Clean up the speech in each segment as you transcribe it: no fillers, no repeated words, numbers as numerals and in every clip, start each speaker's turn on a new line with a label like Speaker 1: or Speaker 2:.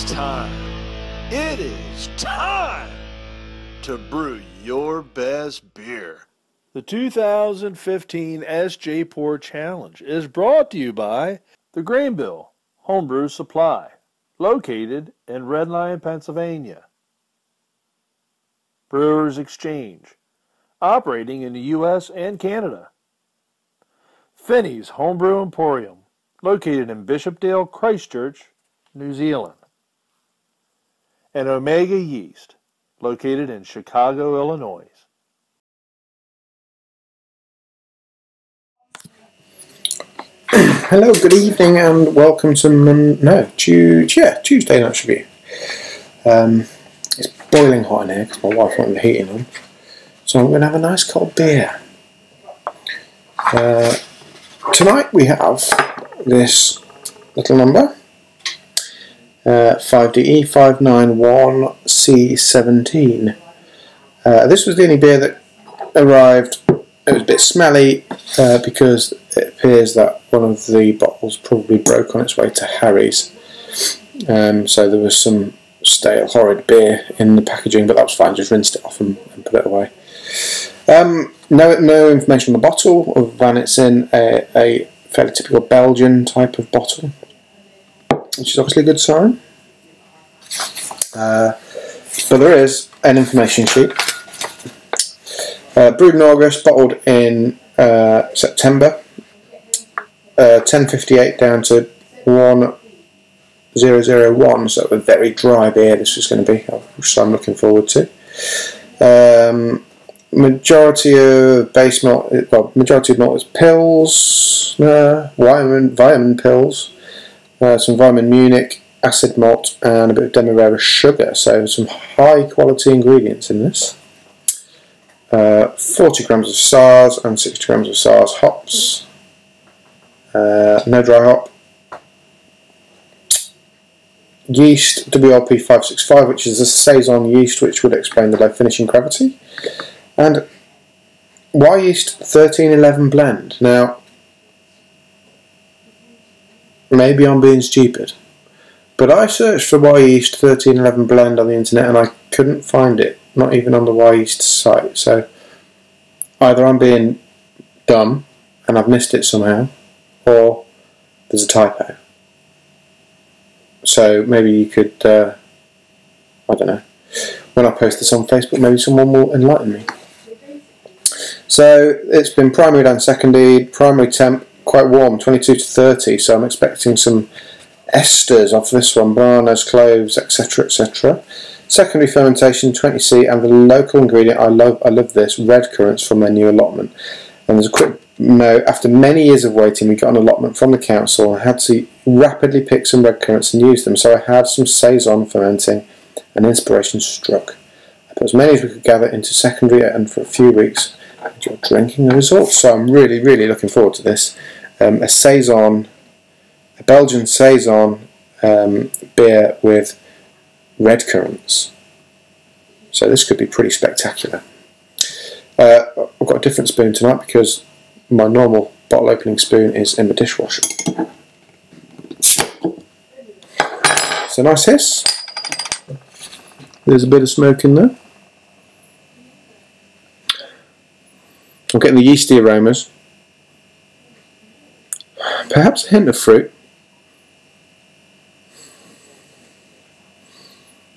Speaker 1: is time. It is time to brew your best beer. The 2015 SJPORR Challenge is brought to you by the Grainbill Homebrew Supply, located in Red Lion, Pennsylvania. Brewers Exchange, operating in the U.S. and Canada. Finney's Homebrew Emporium, located in Bishopdale, Christchurch, New Zealand. And Omega Yeast, located in Chicago, Illinois.
Speaker 2: Hello, good evening, and welcome to Tuesday night's review. It's boiling hot in here because my wife wanted the heating on, so I'm going to have a nice cold beer. Tonight we have this little number, 5DE-591-C17. This was the only beer that arrived. It was a bit smelly because it appears that one of the bottles probably broke on its way to Harry's. So there was some stale, horrid beer in the packaging, but that was fine. Just rinsed it off and put it away. No information on the bottle, other than it's in a fairly typical Belgian type of bottle, which is obviously a good sign. But there is an information sheet. Brewed in August, bottled in September, 1058 down to 1001, so a very dry beer this is going to be, which I'm looking forward to. Majority of base malt, majority of malt is pills, Weimann pills, some Weimann Munich, acid malt, and a bit of Demerara sugar, so some high quality ingredients in this. 40 grams of SARS and 60 grams of SARS hops. No dry hop. Yeast WLP 565, which is a Saison yeast, which would explain the low finishing gravity. And Y yeast 1311 blend. Now, maybe I'm being stupid, but I searched for Y yeast 1311 blend on the internet and I couldn't find it. Not even on the Y yeast site, so either I'm being dumb and I've missed it somehow, or there's a typo. So maybe you could, I don't know, when I post this on Facebook, maybe someone will enlighten me. So it's been primaried and secondaried, primary temp quite warm, 22 to 30, so I'm expecting some esters off this one, bananas, cloves, etc, etc. Secondary fermentation 20C, and the local ingredient, I love this, Redcurrants from their new allotment. And there's a quick note, after many years of waiting we got an allotment from the council. I had to rapidly pick some Redcurrants and use them, so I had some Saison fermenting and inspiration struck. I put as many as we could gather into secondary, and for a few weeks you're drinking the results. So I'm really looking forward to this. A Saison, a Belgian Saison beer with Redcurrants. So this could be pretty spectacular. I've got a different spoon tonight because my normal bottle opening spoon is in the dishwasher. It's a nice hiss. There's a bit of smoke in there. I'm getting the yeasty aromas. Perhaps a hint of fruit.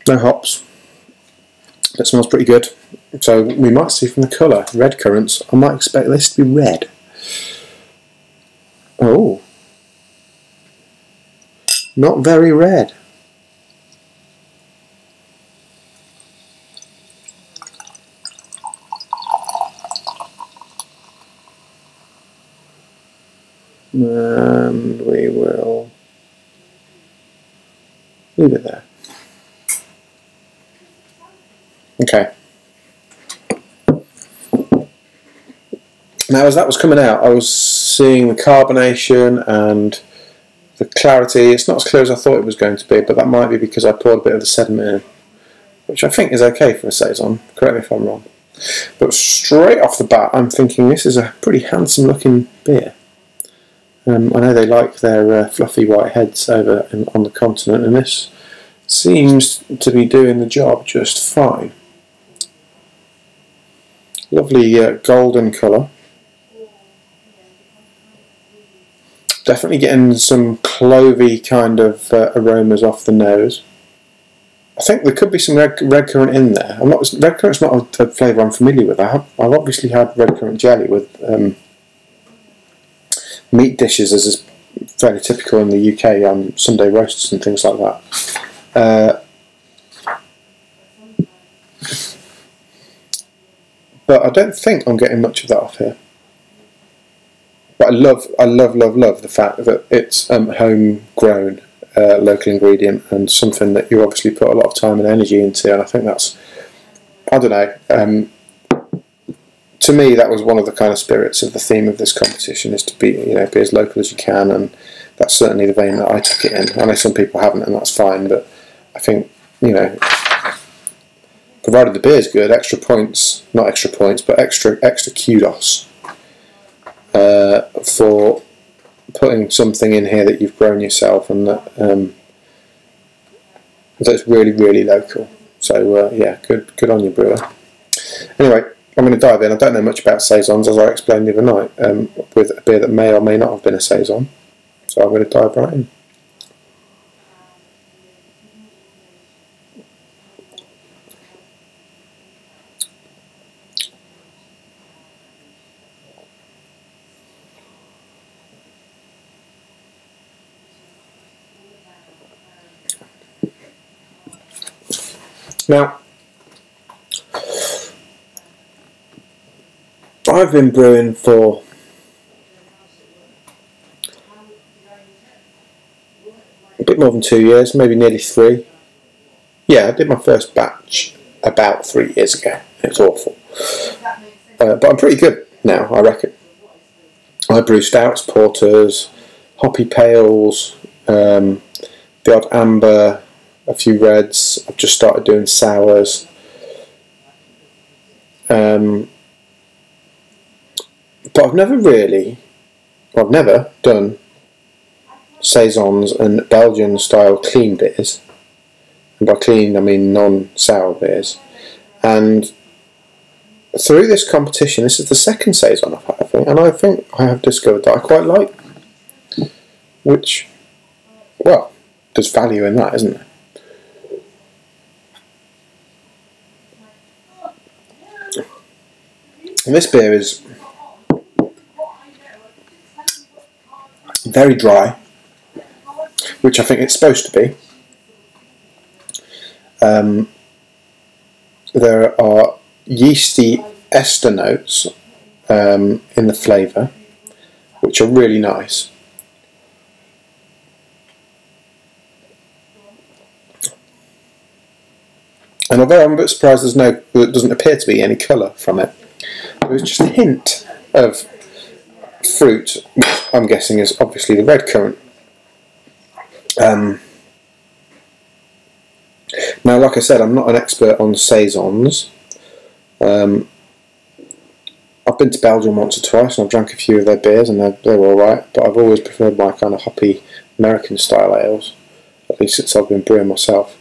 Speaker 2: No hops. That smells pretty good. So we might see from the colour, Redcurrants. I might expect this to be red. Oh. Not very red. And we will leave it there. Okay. Now, as that was coming out, I was seeing the carbonation and the clarity. It's not as clear as I thought it was going to be, but that might be because I poured a bit of the sediment in, which I think is okay for a Saison. Correct me if I'm wrong. But straight off the bat, I'm thinking this is a pretty handsome looking beer. I know they like their fluffy white heads over on the continent, and this seems to be doing the job just fine. Lovely golden colour. Definitely getting some clovey kind of aromas off the nose. I think there could be some redcurrant in there. Redcurrant's not a flavour I'm familiar with. I've obviously had redcurrant jelly with meat dishes, as is fairly typical in the UK on Sunday roasts and things like that. But I don't think I'm getting much of that off here. But I love the fact that it's homegrown, local ingredient, and something that you obviously put a lot of time and energy into. And I think that's, I don't know. To me, that was one of the kind of spirits of the theme of this competition, is to be, be as local as you can, and that's certainly the vein that I took it in. I know some people haven't, and that's fine, but I think, provided the beer's good, extra points, not extra points, but extra kudos for putting something in here that you've grown yourself, and that's really, really local. So yeah, good on you, brewer. Anyway, I'm going to dive in. I don't know much about Saisons, as I explained the other night, with a beer that may or may not have been a Saison. So I'm going to dive right in. Now, I've been brewing for a bit more than 2 years, maybe nearly 3. Yeah, I did my first batch about 3 years ago. It's awful. But I'm pretty good now, I reckon. I brew stouts, porters, hoppy pales, the odd amber, a few reds. I've just started doing sours. But I've never done Saisons and Belgian style clean beers. And by clean I mean non-sour beers. And through this competition, this is the second Saison I've had, I think, and I think I have discovered that I quite like. Which, well, there's value in that, isn't there? And this beer is very dry, which I think it's supposed to be. There are yeasty ester notes in the flavour, which are really nice. And although I'm a bit surprised there doesn't appear to be any colour from it, there's just a hint of fruit, which I'm guessing is obviously the redcurrant. Now, like I said, I'm not an expert on Saisons. I've been to Belgium once or twice, and I've drank a few of their beers, and they're alright, but I've always preferred my kind of hoppy American style ales, at least since I've been brewing myself.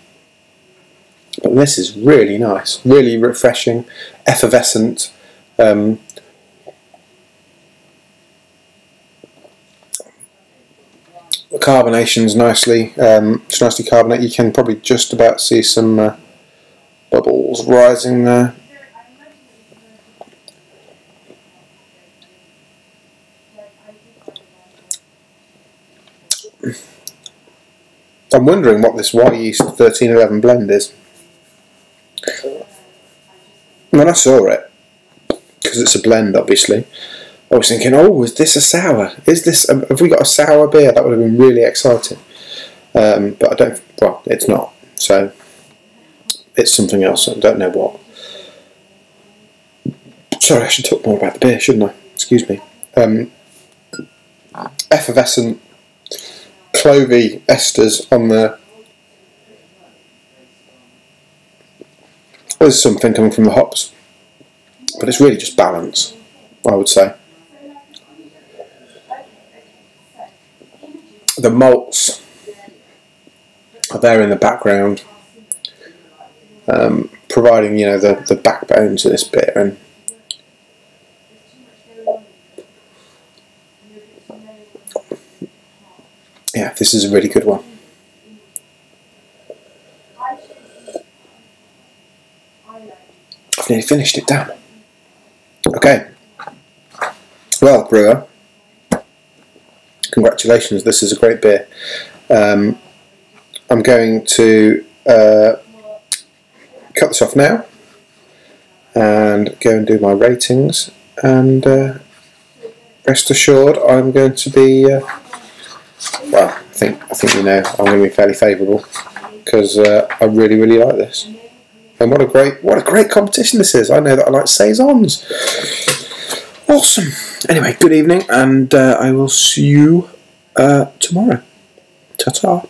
Speaker 2: But this is really nice, really refreshing, effervescent. The carbonation's it's nicely carbonated. You can probably just about see some bubbles rising there. I'm wondering what this Y Yeast 1311 blend is. When I saw it, because it's a blend obviously, I was thinking, oh, is this a sour? Have we got a sour beer? That would have been really exciting. But I don't, well, it's not. So, it's something else, I don't know what. Sorry, I should talk more about the beer, shouldn't I? Excuse me. Effervescent, clovey esters on there. There's something coming from the hops, but it's really just balance, I would say. The malts are there in the background, providing, you know, the backbone to this beer. And yeah, this is a really good one. I've nearly finished it, damn. Okay. Well, brewer, congratulations, this is a great beer. I'm going to cut this off now and go and do my ratings, and rest assured I'm going to be well, I think you know I'm going to be fairly favourable, because I really like this. And what a great competition this is. I know that I like Saisons. Awesome. Anyway, good evening, and I will see you tomorrow. Ta-ta.